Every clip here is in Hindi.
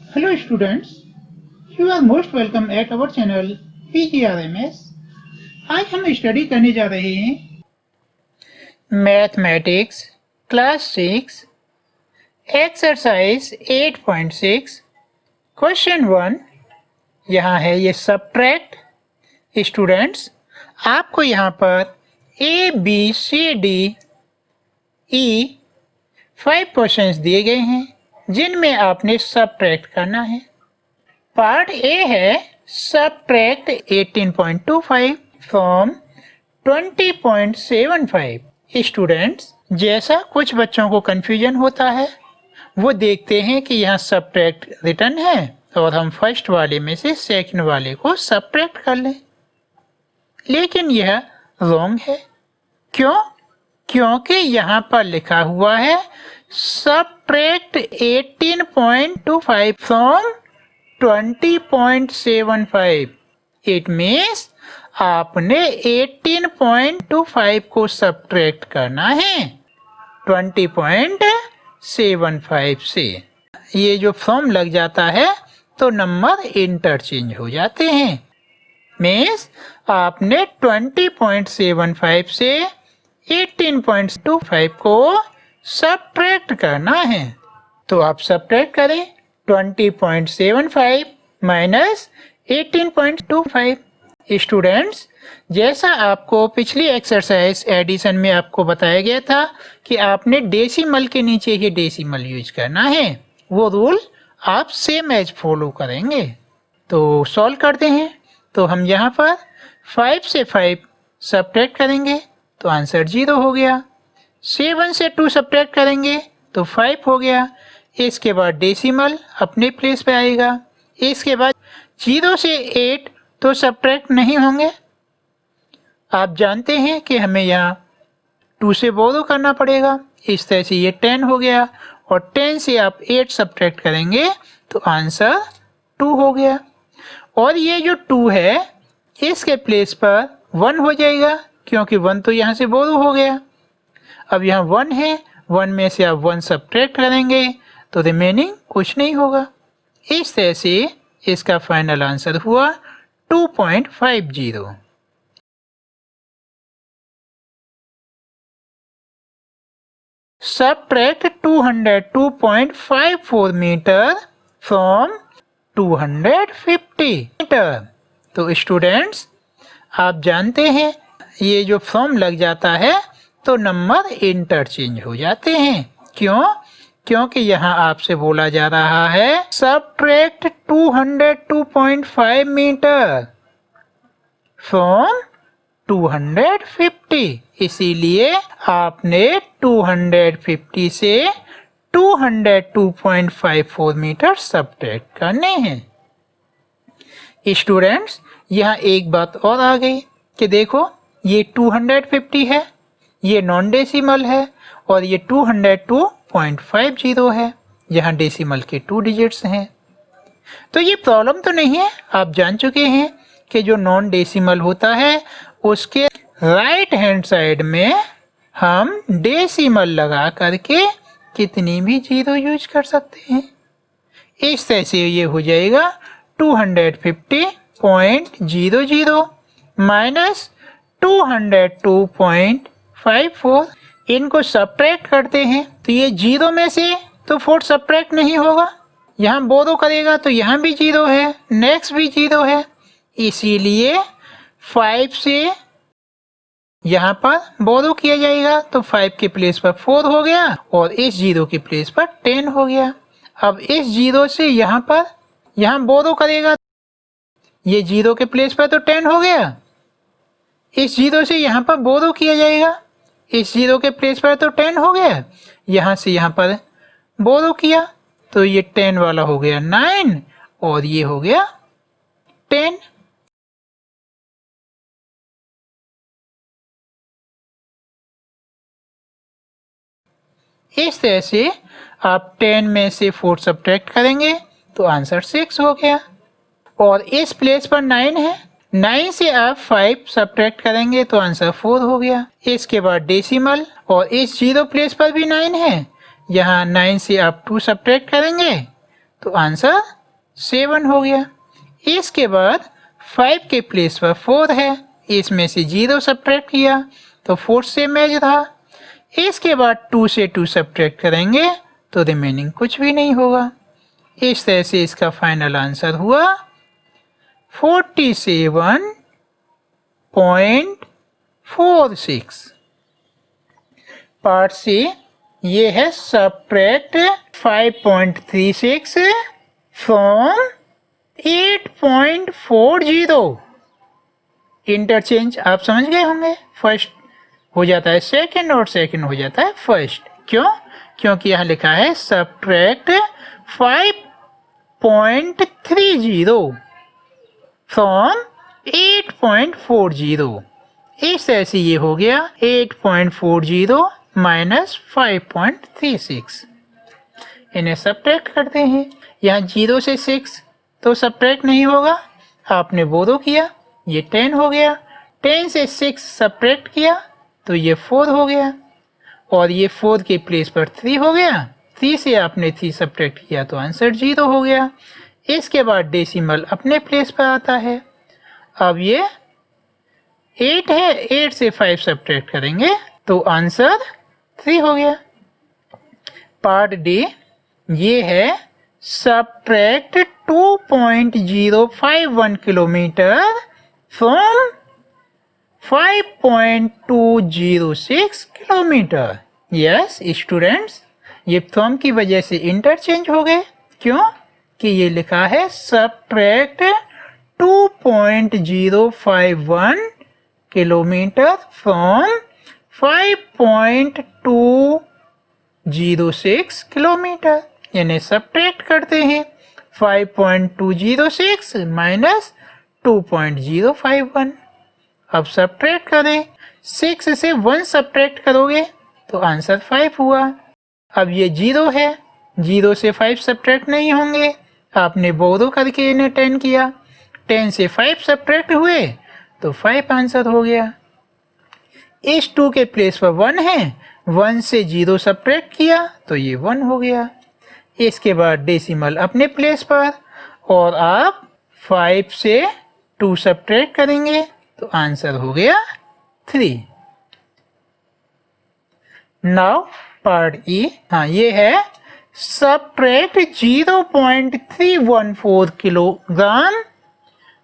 Hello students, you are most welcome at our channel PGRMS। आज हम स्टडी करने जा रहे हैं मैथमेटिक्स क्लास 6 एक्सरसाइज 8.6 क्वेश्चन 1। यहाँ है ये सब्ट्रैक्ट। स्टूडेंट्स, आपको यहाँ पर A B C D E 5 questions दिए गए हैं जिनमें आपने सब्ट्रैक्ट करना है। पार्ट ए है सब्ट्रैक्ट 18.25 फ्रॉम 20.75। स्टूडेंट्स, जैसा कुछ बच्चों को कंफ्यूजन होता है, वो देखते हैं कि यहाँ सब्ट्रैक्ट रिटर्न है और हम फर्स्ट वाले में से सेकंड वाले को सब्ट्रैक्ट कर लें, लेकिन यह रॉन्ग है। क्यों? क्योंकि यहाँ पर लिखा हुआ है सब्ट्रैक्ट 18.25 फ्रॉम 20.75। इट मीन्स आपने 18.25 को सब्ट्रैक्ट करना है 20.75 से। ये जो फ्रॉम लग जाता है तो नंबर इंटरचेंज हो जाते हैं। मीन्स आपने 20.75 से 18.25 को सब्ट्रैक्ट करना है। तो आप सब्ट्रैक्ट करें 20.75 माइनस 18.25। स्टूडेंट्स, जैसा आपको पिछली एक्सरसाइज एडिशन में आपको बताया गया था कि आपने डेसिमल के नीचे ही डेसिमल यूज करना है, वो रूल आप सेम एज फॉलो करेंगे। तो सॉल्व करते हैं। तो हम यहाँ पर 5 से 5 सब्ट्रैक्ट करेंगे तो आंसर 0 हो गया। 7 से 2 सब्ट्रैक्ट करेंगे तो 5 हो गया। इसके बाद डेसिमल अपने प्लेस पे आएगा। इसके बाद 0 से 8 तो सब्ट्रैक्ट नहीं होंगे। आप जानते हैं कि हमें यहाँ 2 से बोरो करना पड़ेगा। इस तरह से ये 10 हो गया और 10 से आप 8 सब्ट्रैक्ट करेंगे तो आंसर 2 हो गया। और ये जो 2 है इसके प्लेस पर 1 हो जाएगा क्योंकि 1 तो यहाँ से बोरो हो गया। अब यहाँ 1 है, 1 में से आप 1 सब्ट्रैक्ट करेंगे तो रिमेनिंग कुछ नहीं होगा। इस तरह से इसका फाइनल आंसर हुआ 2.50। Subtract 202.54 metre from 250 metre. तो स्टूडेंट्स, आप जानते हैं ये जो फ्रॉम लग जाता है तो नंबर इंटरचेंज हो जाते हैं। क्यों? क्योंकि यहाँ आपसे बोला जा रहा है सब्ट्रैक्ट 202.5 मीटर फ्रॉम 250, इसीलिए आपने 250 से 202.54 मीटर सब्ट्रैक्ट करने हैं। स्टूडेंट्स, यहाँ एक बात और आ गई कि देखो ये 250 है, ये नॉन डेसिमल है और ये 202.50 है। यहाँ डेसिमल के 2 डिजिट्स हैं। तो ये प्रॉब्लम तो नहीं है। आप जान चुके हैं कि जो नॉन डेसिमल होता है उसके राइट हैंड साइड में हम डेसिमल लगा करके कितनी भी 0 यूज कर सकते हैं। इस तरह से ये हो जाएगा 250.00 माइनस 202.54। इनको सब्ट्रैक्ट करते हैं तो ये 0 में से तो 4 सब्ट्रैक्ट नहीं होगा। यहाँ बोरो करेगा तो यहाँ भी 0 है, नेक्स्ट भी 0 है, इसीलिए 5 से यहाँ पर बोरो किया जाएगा तो 5 के प्लेस पर 4 हो गया और इस 0 के प्लेस पर 10 हो गया। अब इस 0 से यहाँ पर यहाँ बोरो करेगा, ये 0 के प्लेस पर तो 10 हो गया। इस 0 से यहाँ पर बोरो किया जाएगा, इस 0 के प्लेस पर तो 10 हो गया। यहाँ से यहाँ पर बोरो किया तो ये 10 वाला हो गया 9 और ये हो गया 10। इस तरह से आप 10 में से 4 सब्ट्रैक्ट करेंगे तो आंसर 6 हो गया। और इस प्लेस पर 9 है, 9 से आप 5 सब्ट्रैक्ट करेंगे तो आंसर 4 हो गया। इसके बाद डेसिमल और इस 0 प्लेस पर भी 9 है, यहाँ 9 से आप 2 सब्ट्रैक्ट करेंगे तो आंसर 7 हो गया। इसके बाद 5 के प्लेस पर 4 है, इसमें से 0 सब्ट्रैक्ट किया तो 4 से मैच था। इसके बाद 2 से 2 सब्ट्रैक्ट करेंगे तो रिमेनिंग कुछ भी नहीं होगा। इस तरह से इसका फाइनल आंसर हुआ 47.46। पार्ट सी ये है सब्ट्रैक्ट 5.36 फ्रॉम 8.40। इंटरचेंज आप समझ गए होंगे, फर्स्ट हो जाता है सेकंड और सेकंड हो जाता है फर्स्ट। क्यों? क्योंकि यहाँ लिखा है सब्ट्रैक्ट 5.30 फ्रॉम 8.40। इस तरह से ये हो गया 8.40 माइनस 5.36। इन्हें सब्ट्रैक्ट करते हैं। यहाँ 0 से 6 तो सब्ट्रैक्ट नहीं होगा, आपने बोरो किया, ये 10 हो गया। 10 से 6 सब्ट्रैक्ट किया तो ये 4 हो गया, और ये 4 के प्लेस पर 3 हो गया। 3 से आपने 3 सब्ट्रैक्ट किया तो आंसर 0 हो गया। इसके बाद डेसिमल अपने प्लेस पर आता है। अब ये 8 है, 8 से 5 सब्ट्रैक्ट करेंगे तो आंसर 3 हो गया। पार्ट डी ये है subtract 2.051 kilometre from 5.206 kilometre. Yes students, ये फ्रॉम की वजह से इंटरचेंज हो गए। क्यों? कि ये लिखा है सब्ट्रैक्ट 2.051 किलोमीटर फ्रॉम 5.206 किलोमीटर। यानी सब्ट्रैक्ट करते हैं 5.206 माइनस 2.051। अब सब्ट्रैक्ट करें, 6 से 1 सब्ट्रैक्ट करोगे तो आंसर 5 हुआ। अब ये 0 है, 0 से 5 सब्ट्रैक्ट नहीं होंगे, आपने बोरो करके इन्हें 10 किया, 10 से 5 सब्ट्रैक्ट हुए तो 5 आंसर हो गया। इस 2 के प्लेस पर 1 है, 1 से 0 सब्ट्रैक्ट किया तो ये 1 हो गया। इसके बाद डेसिमल अपने प्लेस पर, और आप 5 से 2 सब्ट्रैक्ट करेंगे तो आंसर हो गया 3। नाउ पार्ट ई, हाँ ये है subtract 0.314 kilogram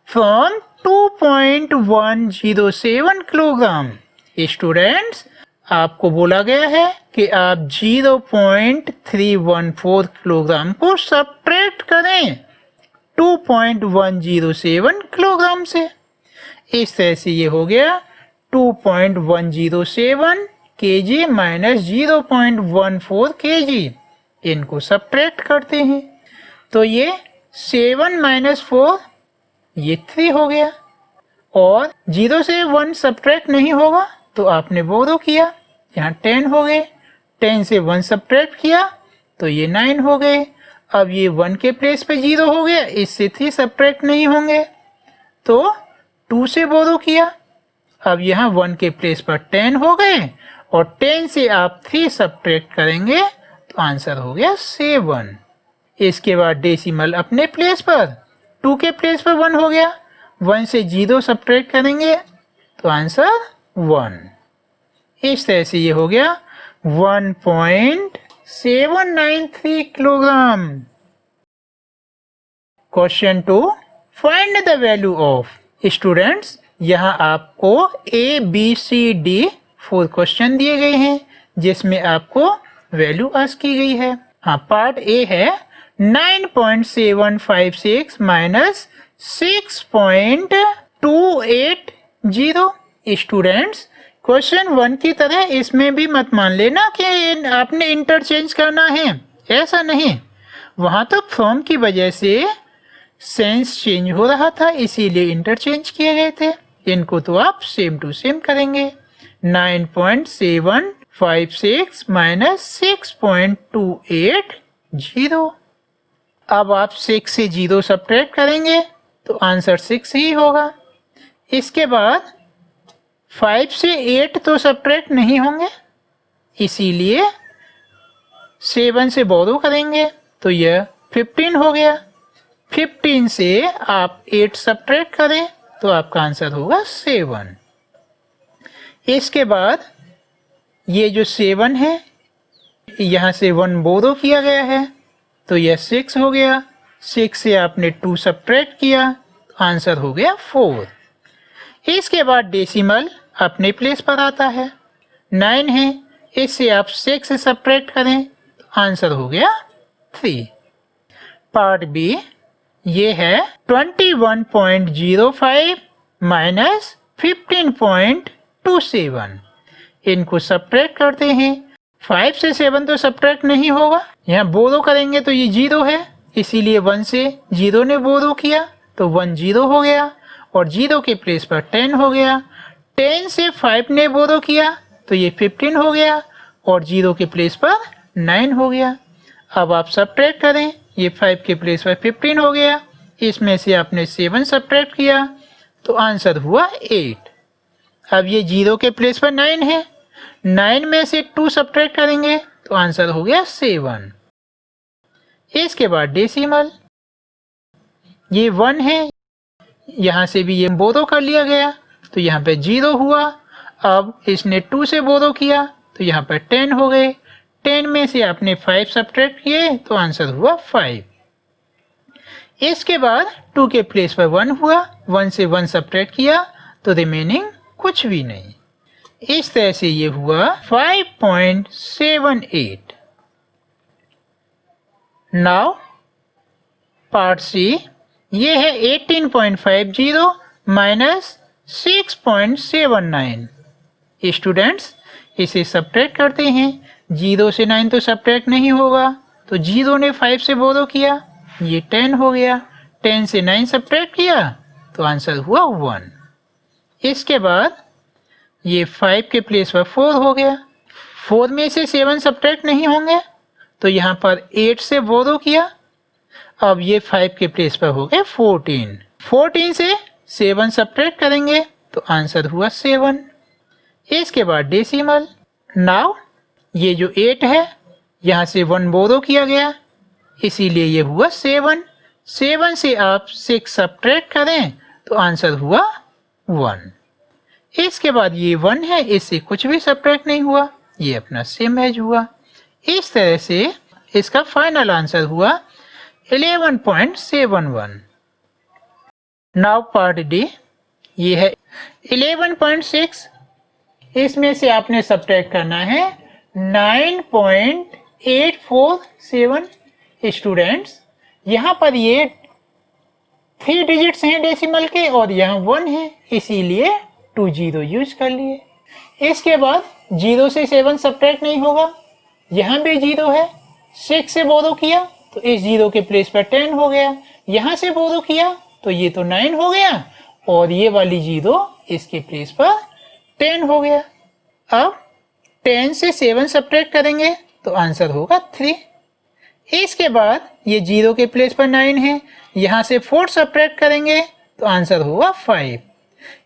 from 2.107 kilogram. Students, आपको बोला गया है कि आप 0.314 किलोग्राम को सब्ट्रैक्ट करें 2.107 किलोग्राम से। इस तरह से ये हो गया 2.107 kg माइनस 0.14 kg। इनको सब्ट्रैक्ट करते हैं तो ये 7 माइनस 4 ये 3 हो गया, और 0 से 1 सब्ट्रैक्ट नहीं होगा तो आपने बोरो किया, यहाँ 10 हो गए। 10 से 1 सब्ट्रैक्ट किया तो ये 9 हो गए। अब ये 1 के प्लेस पे 0 हो गया, इससे 3 सब्ट्रैक्ट नहीं होंगे तो 2 से बोरो किया। अब यहाँ 1 के प्लेस पर 10 हो गए, और 10 से आप 3 सब्ट्रैक्ट करेंगे तो आंसर हो गया 7। इसके बाद डेसिमल अपने प्लेस पर, 2 के प्लेस पर 1 हो गया, 1 से 0 सब्ट्रैक्ट करेंगे तो आंसर 1। इस तरह से ये हो गया 1.793 kilogram. Question 2, find the value of. Students, यहाँ आपको A, B, C, D 4 question दिए गए हैं जिसमें आपको वैल्यू आस्क की गई है। हाँ, पार्ट ए है 9.756 माइनस 6.280। स्टूडेंट्स, क्वेश्चन 1 की तरह इसमें भी मत मान लेना कि आपने इंटरचेंज करना है, ऐसा नहीं। वहाँ तो फ्रॉम की वजह से सेंस चेंज हो रहा था, इसीलिए इंटरचेंज किए गए थे। इनको तो आप सेम टू सेम करेंगे। 9.756 माइनस 6.280। अब आप 6 से 0 सब्ट्रैक्ट करेंगे तो आंसर 6 ही होगा। इसके बाद 5 से 8 तो सब्ट्रैक्ट नहीं होंगे, इसीलिए 7 से बोरो करेंगे तो यह 15 हो गया। 15 से आप 8 सब्ट्रैक्ट करें तो आपका आंसर होगा 7। इसके बाद ये जो 7 है यहाँ से 1 बोरो किया गया है तो यह 6 हो गया। 6 से आपने 2 सब्ट्रैक्ट किया तो आंसर हो गया 4। इसके बाद डेसिमल अपने प्लेस पर आता है। 9 है, इससे आप 6 से सब्ट्रैक्ट करें तो आंसर हो गया 3। पार्ट बी ये है 21.05 माइनस 15.27। इनको सब्ट्रैक्ट करते हैं। 5 से 7 तो सब्ट्रैक्ट नहीं होगा, यहाँ बोरो करेंगे तो ये 0 है, इसीलिए 1 से 0 ने बोरो किया तो 1 0 हो गया और 0 के प्लेस पर 10 हो गया। 10 से 5 ने बोरो किया तो ये 15 हो गया और 0 के प्लेस पर 9 हो गया। अब आप सब्ट्रैक्ट करें, ये 5 के प्लेस पर 15 हो गया, इसमें से आपने 7 सब्ट्रैक्ट किया तो आंसर हुआ 8। अब ये 0 के प्लेस पर 9 है, 9 में से 2 सब्ट्रैक्ट करेंगे तो आंसर हो गया 7। इसके बाद डेसिमल, ये 1 है, यहाँ से भी ये बोरो कर लिया गया तो यहाँ पे 0 हुआ। अब इसने 2 से बोरो किया तो यहाँ पर 10 हो गए। 10 में से आपने 5 सब्ट्रैक्ट किए तो आंसर हुआ 5। इसके बाद 2 के प्लेस पर 1 हुआ, 1 से 1 सब्ट्रैक्ट किया तो रिमेनिंग कुछ भी नहीं। इस तरह से ये हुआ 5.78। नाउ पार्ट सी ये है 18.50 माइनस 6.79। स्टूडेंट्स इसे सब्ट्रैक्ट करते हैं। 0 से 9 तो सब्ट्रैक्ट नहीं होगा तो 0 ने 5 से बोरो किया, ये 10 हो गया। 10 से 9 सब्ट्रैक्ट किया तो आंसर हुआ 1। इसके बाद ये 5 के प्लेस पर 4 हो गया। 4 में से 7 सब्ट्रैक्ट नहीं होंगे तो यहाँ पर 8 से बोरो किया। अब ये 5 के प्लेस पर हो गए 14। 14 से 7 सब्ट्रैक्ट करेंगे तो आंसर हुआ 7। इसके बाद डेसिमल, नाउ ये जो 8 है यहाँ से 1 बोरो किया गया इसीलिए ये हुआ 7। 7 से आप 6 सब्ट्रैक्ट करें तो आंसर हुआ 1। इसके बाद ये 1 है, इससे कुछ भी सब्ट्रैक्ट नहीं हुआ, ये अपना सेम एज हुआ। इस तरह से इसका फाइनल आंसर हुआ 11.71। नाउ पार्ट डी ये है 11.6। इसमें से आपने सब्ट्रैक्ट करना है 9.847। स्टूडेंट्स यहाँ पर ये 3 डिजिट्स हैं डेसिमल के और यहाँ 1 है, इसीलिए 2 0 यूज कर लिए। इसके बाद 0 से 7 सब्ट्रैक्ट नहीं होगा, यहाँ भी 0 है। 6 से बोरो किया तो इस 0 के प्लेस पर 10 हो गया। यहाँ से बोरो किया तो ये तो 9 हो गया और ये वाली 0 इसके प्लेस पर 10 हो गया। अब 10 से 7 सब्ट्रैक्ट करेंगे तो आंसर होगा 3। इसके बाद ये 0 के प्लेस पर 9 है, यहाँ से 4 सब्ट्रैक्ट करेंगे तो आंसर होगा 5।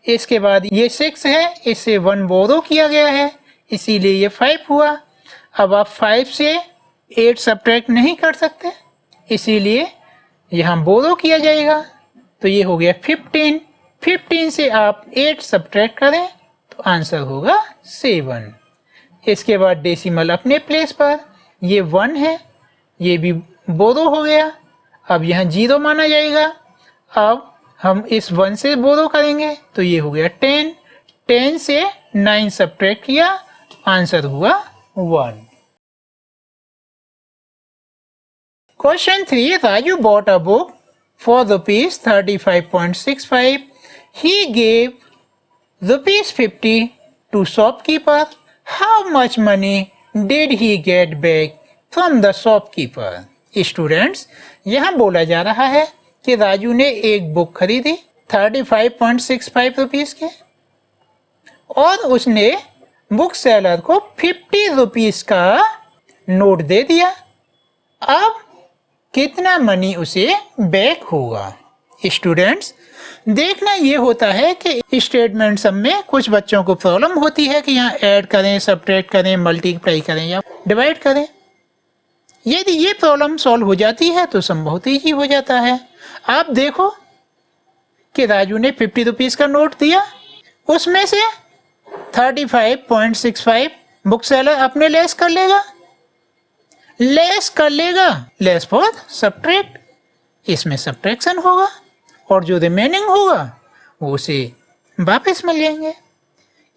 इसके बाद ये 6 है, इससे 1 बोरो किया गया है इसीलिए ये 5 हुआ। अब आप 5 से 8 सब्ट्रैक्ट नहीं कर सकते इसीलिए यहाँ बोरो किया जाएगा तो ये हो गया 15। 15 से आप 8 सब्ट्रैक्ट करें तो आंसर होगा 7। इसके बाद डेसिमल अपने प्लेस पर, ये 1 है, ये भी बोरो हो गया। अब यहाँ 0 माना जाएगा। अब हम इस 1 से बोरो करेंगे तो ये हो गया 10। 10 से 9 सब्ट्रैक्ट किया, आंसर हुआ 1। Question 3. Raju bought a book for rupees 35.65. He gave rupees 50 to shopkeeper. How much money did he get back from the shopkeeper? Students, यहाँ बोला जा रहा है कि राजू ने एक बुक खरीदी 35.65 रुपीज के और उसने बुक सेलर को 50 रुपीज का नोट दे दिया। अब कितना मनी उसे बैक होगा? स्टूडेंट्स, देखना ये होता है कि स्टेटमेंट सब में कुछ बच्चों को प्रॉब्लम होती है कि यहाँ ऐड करें, सब्ट्रैक्ट करें, मल्टीप्लाई करें या डिवाइड करें। यदि ये प्रॉब्लम सॉल्व हो जाती है तो सम बहुत ईजी हो जाता है। आप देखो कि राजू ने 50 रुपीज़ का नोट दिया, उसमें से 35.65 बुक सेलर अपने लेस कर लेगा, लेस फॉर सब्ट्रैक्ट, इसमें सब्ट्रैक्शन होगा और जो रिमेनिंग होगा वो उसे वापस मिल जाएंगे।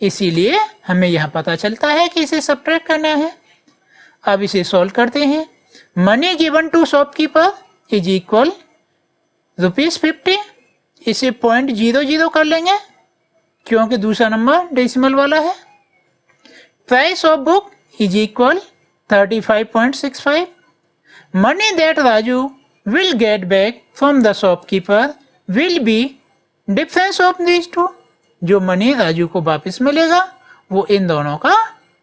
इसीलिए हमें यहाँ पता चलता है कि इसे सब्ट्रैक्ट करना है। अब इसे सॉल्व करते हैं। Money given to shopkeeper is equal ₹50। इसे 0.00 कर लेंगे क्योंकि दूसरा नंबर डेसिमल वाला है। Price of book is equal 35.65। Money that Raju will get back from the shopkeeper will be difference of these two. जो मनी राजू को वापस मिलेगा वो इन दोनों का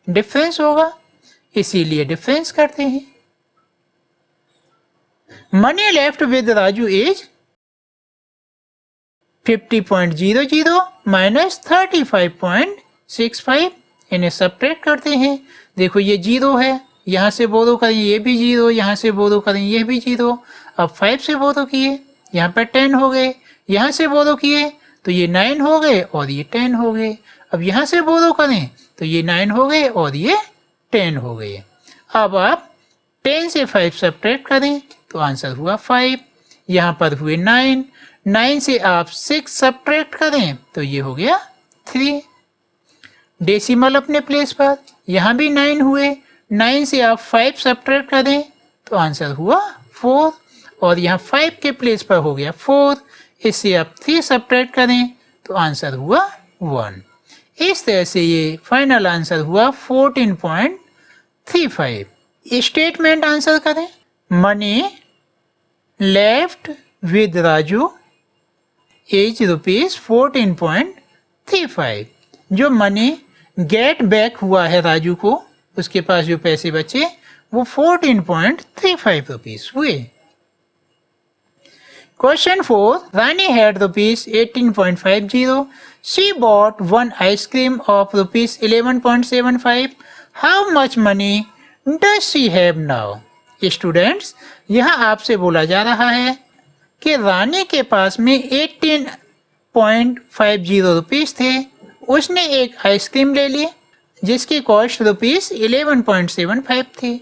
डिफरेंस होगा, इसीलिए डिफरेंस करते हैं। Money left with Raju is 50.00 minus 35.65। इन्हें सब्ट्रैक्ट करते हैं। देखो ये 0 है, यहाँ से बोरो करें ये भी 0, यहाँ से बोरो करें ये भी 0। अब 5 से बोरो किए, यहाँ पर 10 हो गए, यहाँ से बोरो किए तो ये 9 हो गए और ये 10 हो गए। अब यहाँ से बोरो करें तो ये 9 हो गए और ये 10 हो गए। अब आप 10 से 5 सब्ट्रैक्ट करें तो आंसर हुआ 5। यहाँ पर हुए 9, 9 से आप 6 सब्ट्रैक्ट करें तो ये हो गया 3। डेसिमल अपने प्लेस पर, यहाँ भी 9 हुए, 9 से आप 5 सब्ट्रैक्ट करें तो आंसर हुआ 4 और यहाँ 5 के प्लेस पर हो गया 4। इससे आप 3 सब्ट्रैक्ट करें तो आंसर हुआ 1। इस तरह से ये फाइनल आंसर हुआ 14.35। स्टेटमेंट आंसर करें। Money left with Raju is ₹14.35। जो मनी गेट बैक हुआ है राजू को, उसके पास जो पैसे बचे वो 14.35 रुपीज हुए। Question 4. Rani had ₹18.50. She bought one ice cream of ₹11.75. How much money does she have now? Students, यहाँ आपसे बोला जा रहा है कि रानी के पास में 18.50 रुपीज थे। उसने एक आइसक्रीम ले ली जिसकी कॉस्ट ₹11.75 थी।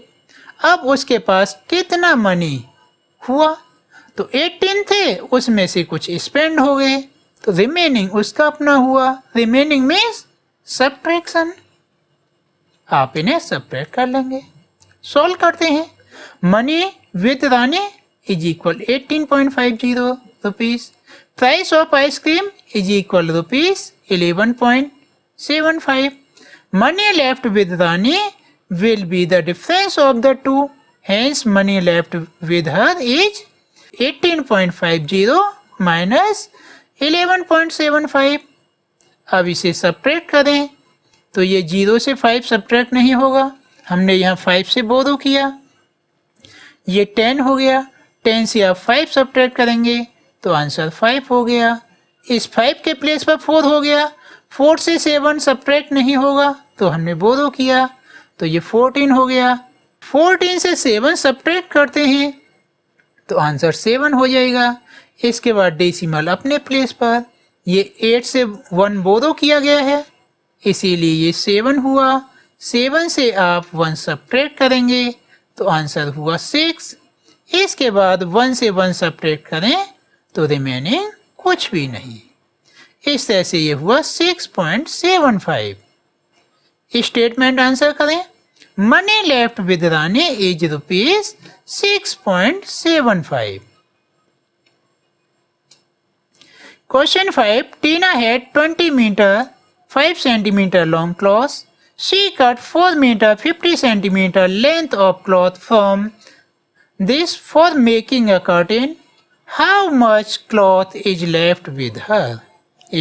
अब उसके पास कितना मनी हुआ? तो 18 थे, उसमें से कुछ स्पेंड हो गए तो रिमेनिंग उसका अपना हुआ। Remaining means subtraction. आप इन्हें सब्ट्रैक्ट कर लेंगे। सॉल्व करते हैं। Money with Rani is equal 18.50 rupees. Price of ice cream is equal ₹11.75। Money left with Rani will be the difference of the two. Hence, money left with her is 18.50 minus 11.75। अब इसे सब्ट्रैक्ट करें तो ये 0 से 5 सब्ट्रैक्ट नहीं होगा। हमने यहाँ 5 से बोरो किया, ये 10 हो गया। 10 से आप 5 सब्ट्रैक्ट करेंगे तो आंसर 5 हो गया। इस 5 के प्लेस पर 4 हो गया। 4 से 7 सब्ट्रैक्ट नहीं होगा तो हमने बोरो किया तो ये 14 हो गया। 14 से 7 सब्ट्रैक्ट करते हैं तो आंसर 7 हो जाएगा। इसके बाद डेसिमल अपने प्लेस पर, ये 8 से 1 बोरो किया गया है इसीलिए ये 7 हुआ। 7 से आप 1 सब्ट्रैक्ट करेंगे तो आंसर हुआ 6। इसके बाद 1 से 1 सब्ट्रैक्ट करें तो रिमेनिंग कुछ भी नहीं। इस तरह से ये हुआ 6.75। स्टेटमेंट आंसर करें। Money left with Rani is ₹6.75। Question 5. Tina had 20 meter 5 centimeter long cloth. She cut 4 meter 50 centimeter length of cloth from this for making a curtain. How much cloth is left with her?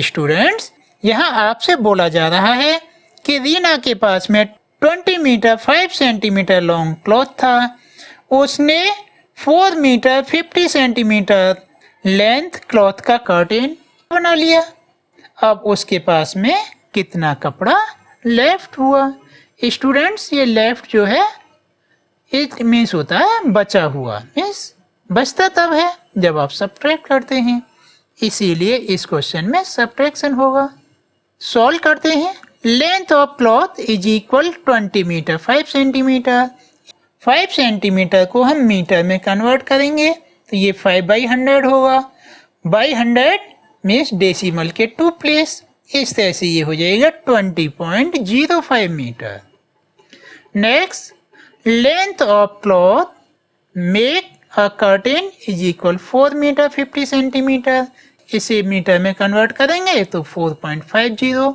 Students, यहाँ आपसे बोला जा रहा है कि रीना के पास में 20 मीटर 5 सेंटीमीटर लॉन्ग क्लॉथ था। उसने 4 मीटर 50 सेंटीमीटर लेंथ क्लॉथ का कर्टेन बना लिया। अब उसके पास में कितना कपड़ा लेफ्ट हुआ? स्टूडेंट्स, ये लेफ्ट जो है इट मीन्स होता है बचा हुआ, मीन्स बचता तब है जब आप सब्ट्रैक्ट करते हैं, इसीलिए इस क्वेश्चन में सब्ट्रैक्शन होगा। सॉल्व करते हैं। Length of cloth is equal 20 metre 5 centimetre. 5 centimetre को हम मीटर में कन्वर्ट करेंगे तो ये 5/100 होगा। बाई 100 मीन्स डेसिमल के 2 प्लेस, इस तरह से ये हो जाएगा 20.05 metre. Next, length of cloth make a curtain is equal 4 metre 50 centimetre. इसे मीटर में कन्वर्ट करेंगे तो 4.50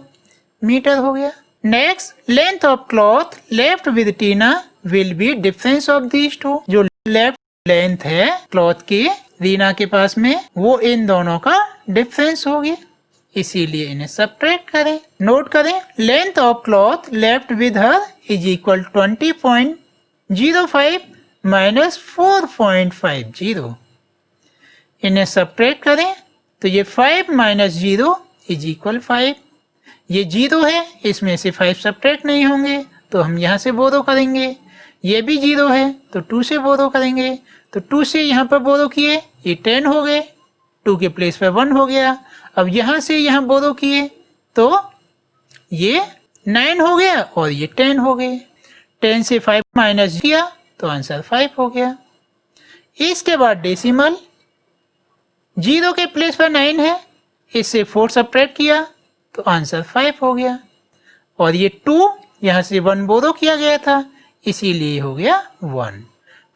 मीटर हो गया। Next, length of cloth left with Tina will be difference of these two. जो लेफ्ट लेंथ है क्लॉथ की रीना के पास में, वो इन दोनों का डिफरेंस होगी, इसीलिए इन्हें सब्ट्रैक्ट करें। नोट करें, length of cloth left with her is equal 20.05 minus 4.50। इन्हें सब्ट्रैक्ट करें तो ये 5 माइनस 0 इज इक्वल 5। ये 0 है, इसमें से 5 सब्ट्रैक्ट नहीं होंगे तो हम यहाँ से बोरो करेंगे। ये भी 0 है तो 2 से बोरो करेंगे, तो 2 से यहाँ पर बोरो किए, ये 10 हो गए, 2 के प्लेस पर 1 हो गया। अब यहाँ से यहाँ बोरो किए तो ये 9 हो गया और ये 10 हो गए। 10 से 5 माइनस किया तो आंसर 5 हो गया। इसके बाद डेसिमल, 0 के प्लेस पर 9 है, इससे 4 सब्ट्रैक्ट किया तो आंसर 5 हो गया। और ये 2 यहाँ से 1 बोरो किया गया था, इसीलिए हो गया 1।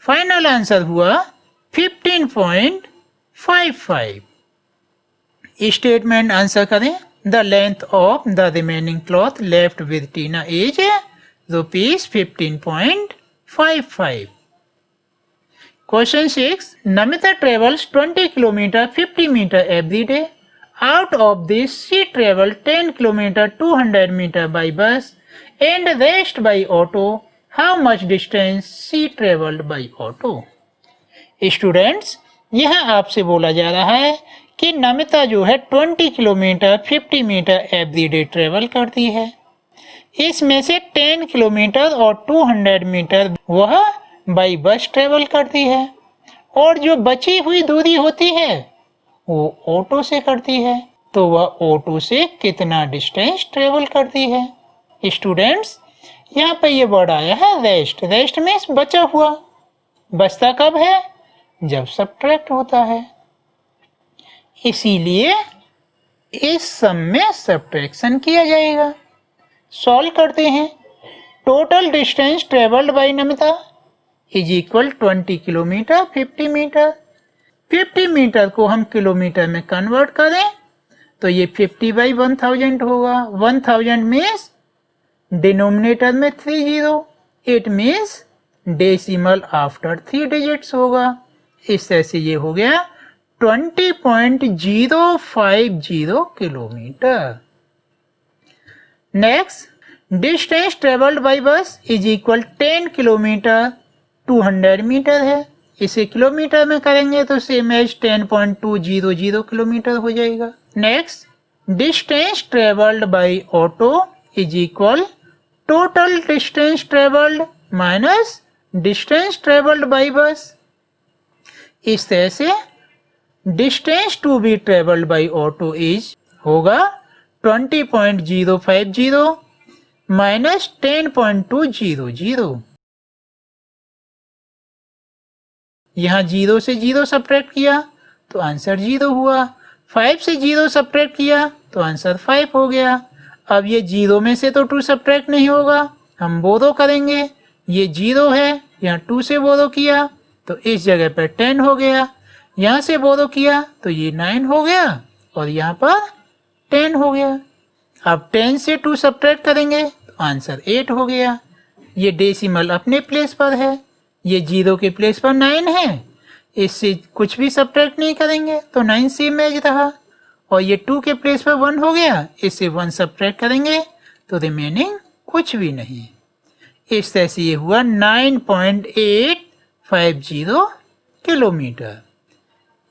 फाइनल आंसर हुआ 15.55। स्टेटमेंट आंसर करें। The length of the remaining cloth left with Tina is ₹15.55। Question 6. Namita travels 20 km 50 meter every day. Out of this, she traveled 10 km 200 meter by bus and rest by auto. How much distance she traveled by auto? Students, यह आपसे बोला जा रहा है कि नमिता जो है 20 kilometre 50 metre every day travel करती है। इसमें से 10 किलोमीटर और 200 मीटर वह बाई बस ट्रेवल करती है, और जो बची हुई दूरी होती है वो ऑटो से करती है। तो वह ऑटो से कितना डिस्टेंस ट्रेवल करती है? स्टूडेंट्स, यहाँ पर ये वर्ड आया है रेस्ट। रेस्ट मीन्स बचा हुआ। बचता कब है? जब सब्ट्रैक्ट होता है, इसीलिए इस सम में सब्ट्रैक्शन किया जाएगा। सॉल्व करते हैं। Total distance travelled by Namita is equal 20 kilometre 50 metre. 50 metre को हम किलोमीटर में कन्वर्ट करें तो ये 50/1000 होगा। 1000 मीन्स डिनोमिनेटर में 30, it means decimal after 3 digits होगा। इस तरह से ये हो गया 20.050 kilometre. Next, distance travelled by बस इज इक्वल 10 किलोमीटर 200 मीटर है। इसे किलोमीटर में करेंगे तो सेम एज 10.200 किलोमीटर हो जाएगा। Next, distance travelled by auto is equal total distance travelled minus distance travelled by bus. इस तरह से distance to be travelled by auto is होगा 20.050 माइनस 10.200। यहाँ 0 से 0 सब्ट्रैक्ट किया तो आंसर 0 हुआ। 5 से 0 सब्ट्रैक्ट किया तो आंसर 5 हो गया। अब ये 0 में से तो 2 सब्ट्रैक्ट नहीं होगा, हम बोरो करेंगे। ये 0 है, यहाँ 2 से बोरो किया तो इस जगह पर 10 हो गया। यहाँ से बोरो किया तो ये 9 हो गया और यहाँ पर 10 हो गया। अब 10 से 2 सब्ट्रैक्ट करेंगे तो आंसर 8 हो गया। ये डेसिमल अपने प्लेस पर है, ये 0 के प्लेस पर 9 है, इससे कुछ भी सब्ट्रैक्ट नहीं करेंगे तो 9 सेम एज रहा। और ये 2 के प्लेस पर 1 हो गया, इससे 1 सब्ट्रैक्ट करेंगे तो रिमेनिंग कुछ भी नहीं। इस तरह से ये हुआ 9.850 किलोमीटर।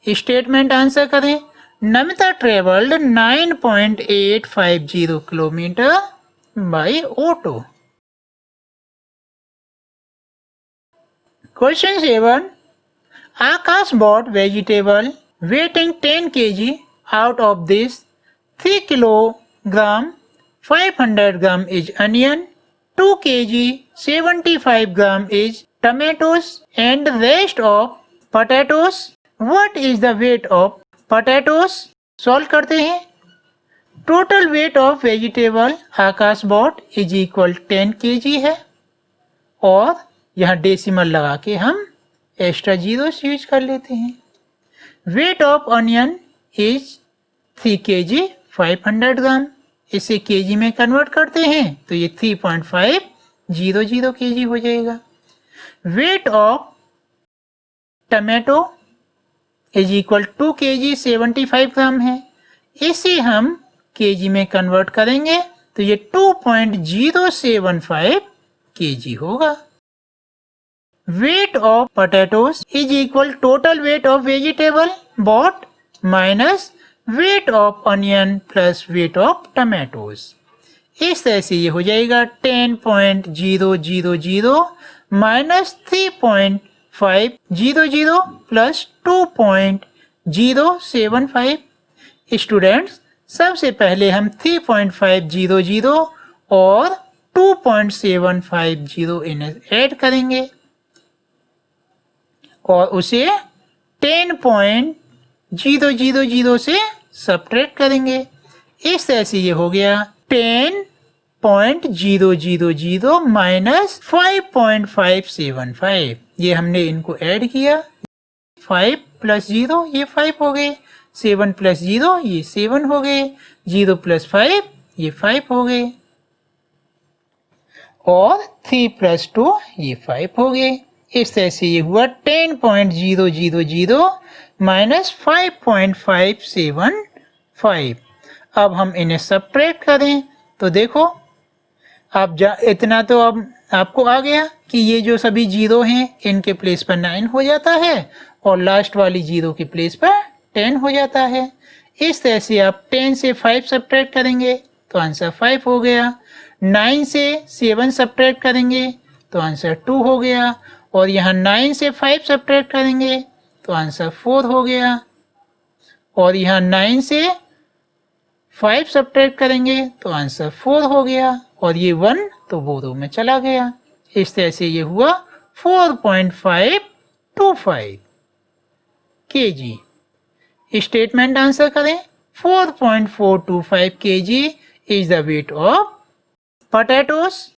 स्टेटमेंट आंसर करें। Namita travelled 9.850 kilometre bye auto. Question 7. Akash bought vegetable weighing 10 kg. Out of this, 3 kilogram 500 gram is onion, 2 kg 75 gram is tomatoes, and the rest of potatoes. What is the weight of potatoes? Solve करते हैं. Total weight of vegetable Akash bought is equal 10 kg है, और यहाँ डेसिमल लगा के हम एक्स्ट्रा जीरोस यूज कर लेते हैं. Weight of onion is 3 kg 500 ग्राम. इसे केजी में कन्वर्ट करते हैं तो ये 3.500 kg हो जाएगा. Weight of tomato is equal 2 kg 75 ग्राम है. इसे हम केजी में कन्वर्ट करेंगे तो ये 2.075 kg होगा. Weight of potatoes is equal total weight of vegetable bought minus weight of onion plus weight of tomatoes. इस तरह से ये हो जाएगा 10.000 minus 3.500 plus 2.075. स्टूडेंट्स, सबसे पहले हम 3.500 और 2.750 इन्हें ऐड करेंगे और उसे 10.000 से सब्ट्रैक्ट करेंगे. इस तरह से ये हो गया 10.000 माइनस 5.575. ये हमने इनको ऐड किया. 5 प्लस 0 ये 5 हो गए, 7 प्लस 0 ये 7 हो गए, 0 प्लस 5 ये 5 हो गए, और 3 प्लस 2 ये 5 हो गए. इस तरह से ये हुआ 10.000 माइनस 5.575. अब हम इन्हें सब्ट्रैक्ट करें तो देखो, अब इतना तो अब आपको आ गया कि ये जो सभी जीरो हैं इनके प्लेस पर 9 हो जाता है और लास्ट वाली जीरो के प्लेस पर 10 हो जाता है. इस तरह से आप 10 से 5 सब्ट्रैक्ट करेंगे तो आंसर 5 हो गया. 9 से 7 सब्ट्रैक्ट करेंगे तो आंसर 2 हो गया, और यहाँ 9 से 5 सब्ट्रैक्ट करेंगे तो आंसर 4 हो गया, और यहाँ 9 से 5 सब्ट्रैक्ट करेंगे तो आंसर 4 हो गया, और ये 1 तो वो रो में चला गया. इस तरह से ये हुआ 4.525 kg. स्टेटमेंट आंसर करें. 4.425 kg is the weight of potatoes.